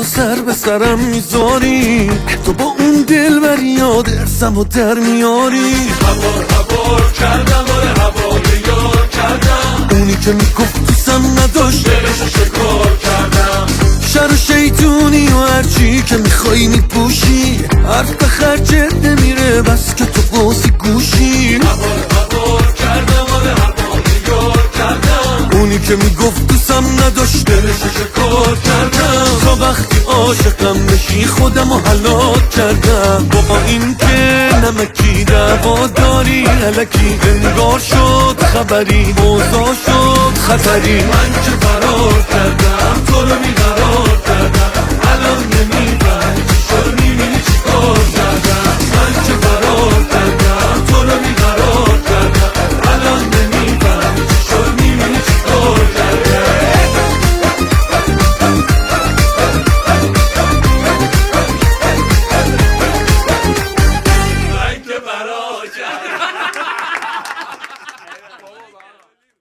و سر به سرم میذاری، تو با اون دل بر یاد ارسم و در میاری. هوار کردم آره هوای یار کردم، اونی که میگفت دوستم نداشت دلشو شکار کردم. شر و شیطونی و هرچی که میخوایی میپوشی، حرف به خرجت نمیره بس که تو بازی گوشی. هوار کردم آره هوای یار کردم، اونی که میگفت دوستم نداشت دلشو شکار کردم. تا وقتی عاشقم بشی خودم رو هلاک کردم. با این که نمکی دعوا داری الکی انگار شد خبری، اوضاع شد خطری. من که فرار کردم تو رو بیقرار کردم، الان نمیدونم